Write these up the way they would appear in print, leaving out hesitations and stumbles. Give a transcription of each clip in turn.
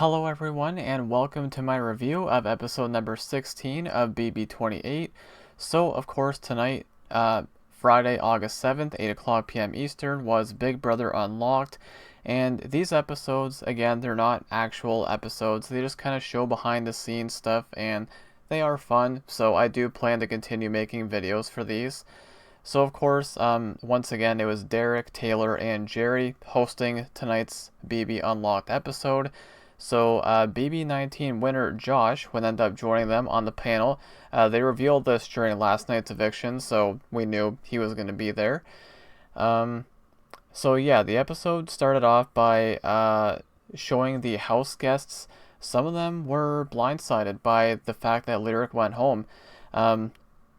Hello everyone and welcome to my review of episode number 16 of BB28. So of course tonight, Friday, August 7th, 8 o'clock p.m. Eastern was Big Brother Unlocked. And these episodes, again, they're not actual episodes. They just kind of show behind the scenes stuff and they are fun. So I do plan to continue making videos for these. So of course, once again, it was Derek, Taylor, and Jerry hosting tonight's BB Unlocked episode. So BB19 winner Josh would end up joining them on the panel. They revealed this during last night's eviction, so we knew he was going to be there. So yeah, the episode started off by showing the house guests. Some of them were blindsided by the fact that Lyric went home.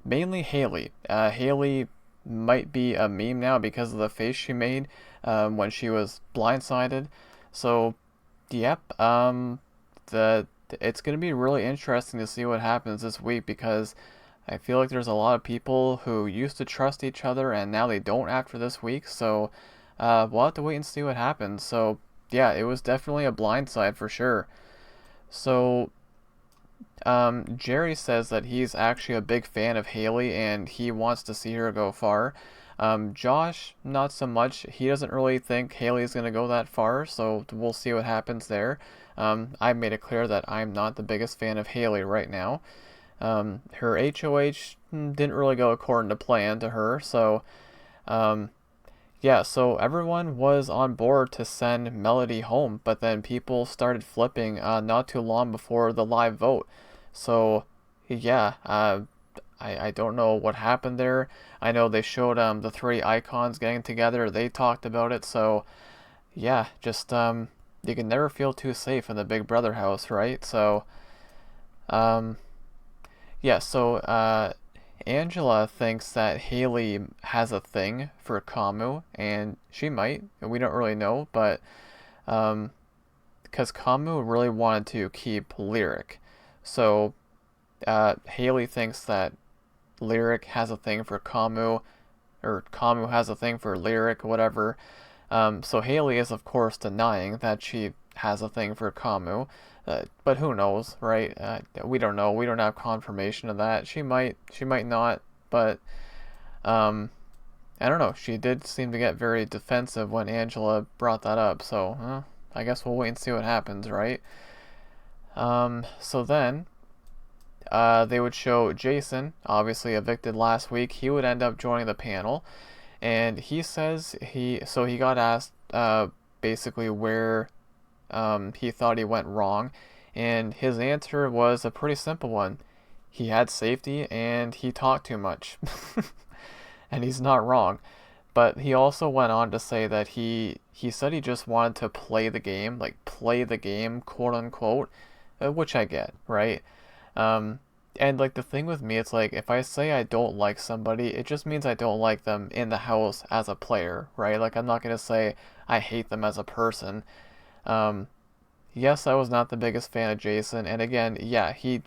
Mainly Haley. Haley might be a meme now because of the face she made when she was blindsided. So yep. It's gonna be really interesting to see what happens this week because I feel like there's a lot of people who used to trust each other and now they don't after this week. So we'll have to wait and see what happens. So yeah, it was definitely a blindside for sure. So Jerry says that he's actually a big fan of Haley and he wants to see her go far. Josh, not so much. He doesn't really think Haley's going to go that far, so we'll see what happens there. I made it clear that I'm not the biggest fan of Haley right now. Her HOH didn't really go according to plan to her, so yeah, so everyone was on board to send Melody home, but then people started flipping not too long before the live vote. So yeah, I don't know what happened there. I know they showed the three icons getting together. They talked about it. So yeah, just you can never feel too safe in the Big Brother house, right? So yeah, so Angela thinks that Haley has a thing for Kamu, and she might. We don't really know, but because Kamu really wanted to keep Lyric, so Haley thinks that Lyric has a thing for Kamu, or Kamu has a thing for Lyric, whatever. So Haley is of course denying that she has a thing for Kamu, but who knows, right? We don't know. We don't have confirmation of that. She might not, but I don't know. She did seem to get very defensive when Angela brought that up. So I guess we'll wait and see what happens, right? So then they would show Jason, obviously evicted last week. He would end up joining the panel, and he says he got asked basically where he thought he went wrong, and his answer was a pretty simple one. He had safety and he talked too much. And he's not wrong. But he also went on to say that he said he just wanted to play the game, like play the game, quote unquote, which I get, right? And like the thing with me, it's like if I say I don't like somebody, it just means I don't like them in the house as a player, right? Like I'm not gonna say I hate them as a person. Um, yes, I was not the biggest fan of Jason, and again, yeah, he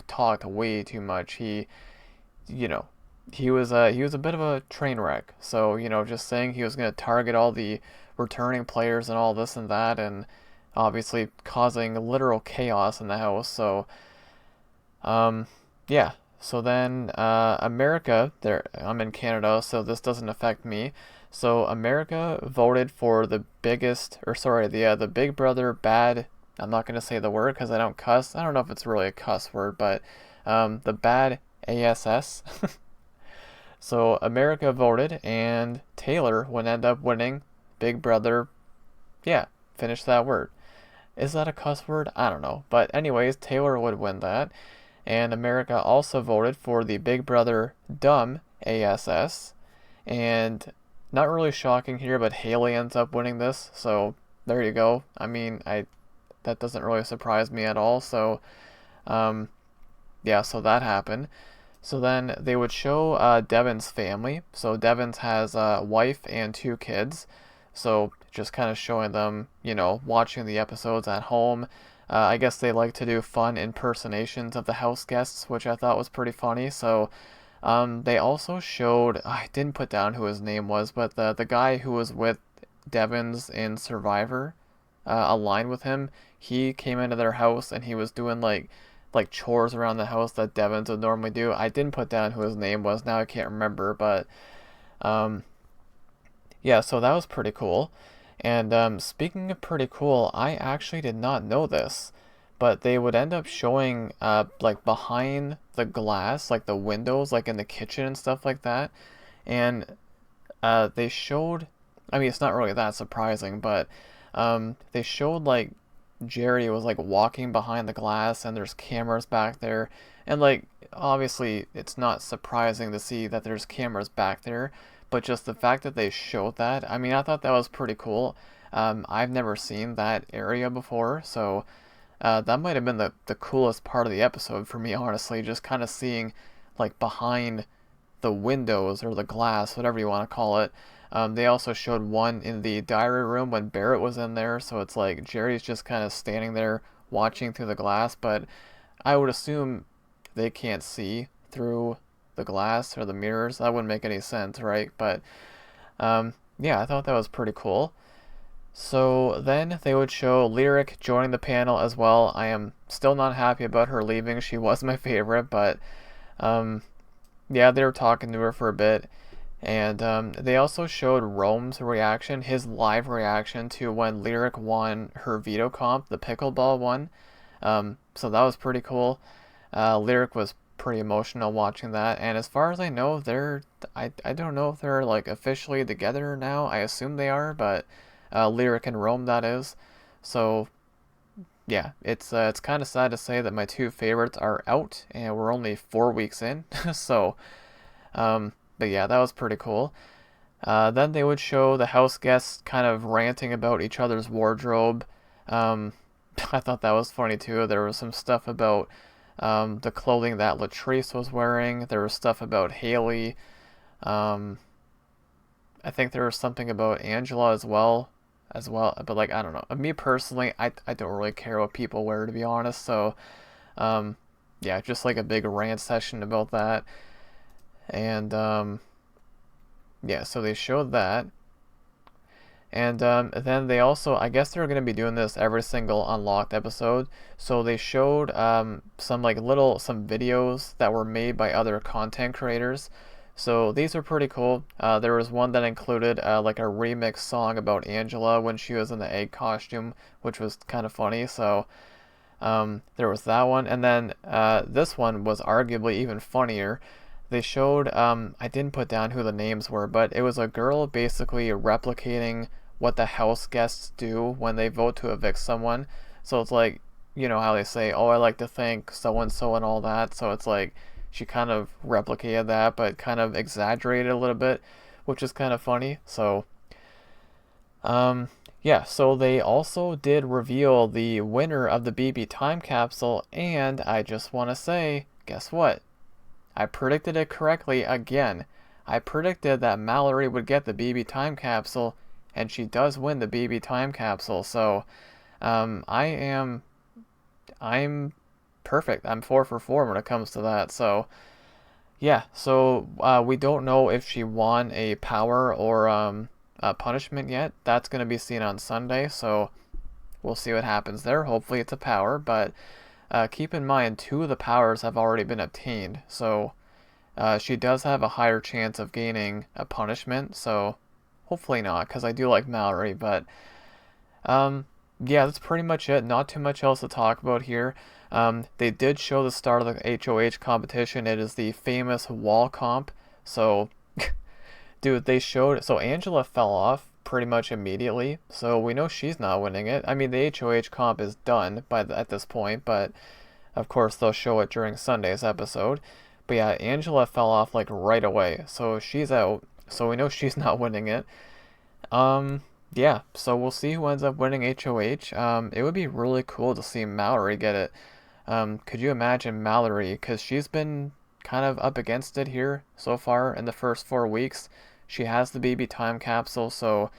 talked way too much. You know, he was a bit of a train wreck. So just saying he was gonna target all the returning players and all this and that, and obviously causing literal chaos in the house. So yeah. So then, America, there, I'm in Canada, so this doesn't affect me. So America voted for the biggest, or sorry, the Big Brother bad. I'm not gonna say the word because I don't cuss. I don't know if it's really a cuss word, but the bad ASS. So America voted, and Taylor would end up winning Big Brother. Yeah, finish that word. Is that a cuss word? I don't know. But anyways, Taylor would win that. And America also voted for the Big Brother Dumb ASS. And not really shocking here, but Haley ends up winning this. So there you go. I mean, that doesn't really surprise me at all. So yeah, so that happened. So then they would show Devin's family. So Devin's has a wife and two kids. So just kind of showing them, watching the episodes at home. I guess they like to do fun impersonations of the house guests, which I thought was pretty funny. So they also showed, I didn't put down who his name was, but the guy who was with Devins in Survivor. aligned with him. He came into their house and he was doing like chores around the house that Devins would normally do. I didn't put down who his name was. Now I can't remember, but um, yeah, so that was pretty cool. And speaking of pretty cool, I actually did not know this, but they would end up showing like behind the glass, like the windows, like in the kitchen and stuff like that. And they showed, I mean, it's not really that surprising, but they showed like Jerry was like walking behind the glass and there's cameras back there. And like obviously it's not surprising to see that there's cameras back there, but just the fact that they showed that, I mean, I thought that was pretty cool. I've never seen that area before, so that might have been the coolest part of the episode for me, honestly, just kind of seeing like behind the windows or the glass, whatever you want to call it. They also showed one in the diary room when Barrett was in there, so it's like Jerry's just kind of standing there watching through the glass, but I would assume they can't see through the glass or the mirrors. That wouldn't make any sense, right? But yeah, I thought that was pretty cool. So then they would show Lyric joining the panel as well. I am still not happy about her leaving. She was my favorite, but um, yeah, they were talking to her for a bit. And they also showed Rome's reaction, his live reaction to when Lyric won her veto comp, the pickleball one. So that was pretty cool. Lyric was pretty emotional watching that. And as far as I know, I don't know if they're like officially together now. I assume they are, but Lyric and Rome, that is. So yeah, it's kind of sad to say that my two favorites are out, and we're only 4 weeks in. So but yeah, that was pretty cool. Then they would show the house guests kind of ranting about each other's wardrobe. Um, I thought that was funny too. There was some stuff about the clothing that Latrice was wearing. There was stuff about Haley. Um, I think there was something about Angela as well. But like I don't know. Me personally, I don't really care what people wear, to be honest. So um, yeah, just like a big rant session about that. And yeah, so they showed that. And then they also, I guess they're going to be doing this every single Unlocked episode. So they showed some like some videos that were made by other content creators. So these are pretty cool. There was one that included like a remix song about Angela when she was in the egg costume, which was kind of funny. So there was that one. And then this one was arguably even funnier. They showed, I didn't put down who the names were, but it was a girl basically replicating what the house guests do when they vote to evict someone. So it's like, you know how they say, oh, I like to thank so and so and all that. So it's like she kind of replicated that, but kind of exaggerated a little bit, which is kind of funny. So, yeah, so they also did reveal the winner of the BB time capsule, and I just want to say, guess what? I predicted it correctly again. I predicted that Mallory would get the BB time capsule, and she does win the BB time capsule. So, I'm perfect. I'm 4 for 4 when it comes to that. So, yeah. So we don't know if she won a power or a punishment yet. That's gonna be seen on Sunday. So we'll see what happens there. Hopefully it's a power, but keep in mind, 2 of the powers have already been obtained, so she does have a higher chance of gaining a punishment, so hopefully not, because I do like Mallory, but yeah, that's pretty much it. Not too much else to talk about here. They did show the start of the HOH competition. It is the famous wall comp, so dude, they showed, so Angela fell off pretty much immediately, so we know she's not winning it. I mean, the HOH comp is done at this point, but of course they'll show it during Sunday's episode. But yeah, Angela fell off like right away, so she's out. So we know she's not winning it. Yeah, so we'll see who ends up winning HOH. It would be really cool to see Mallory get it. Could you imagine Mallory? Because she's been kind of up against it here so far in the first 4 weeks. She has the BB time capsule, so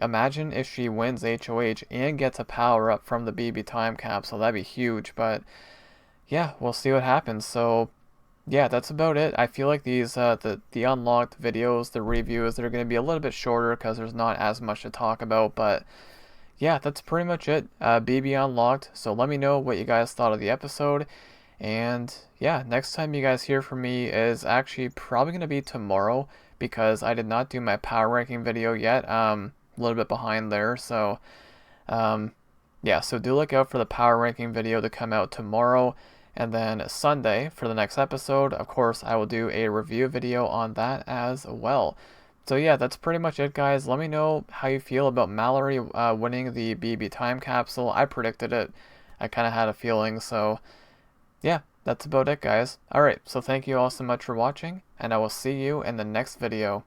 imagine if she wins HOH and gets a power up from the BB time capsule. That'd be huge, but yeah, we'll see what happens. So yeah, that's about it. I feel like these the unlocked videos, the reviews, they're going to be a little bit shorter because there's not as much to talk about, but yeah, that's pretty much it. BB Unlocked. So let me know what you guys thought of the episode. And yeah, next time you guys hear from me is actually probably going to be tomorrow because I did not do my power ranking video yet. A little bit behind there. So um, yeah, so do look out for the power ranking video to come out tomorrow. And then Sunday for the next episode, of course, I will do a review video on that as well. So yeah, that's pretty much it, guys. Let me know how you feel about Mallory winning the BB time capsule. I predicted it. I kind of had a feeling, so yeah, that's about it, guys. Alright, so thank you all so much for watching, and I will see you in the next video.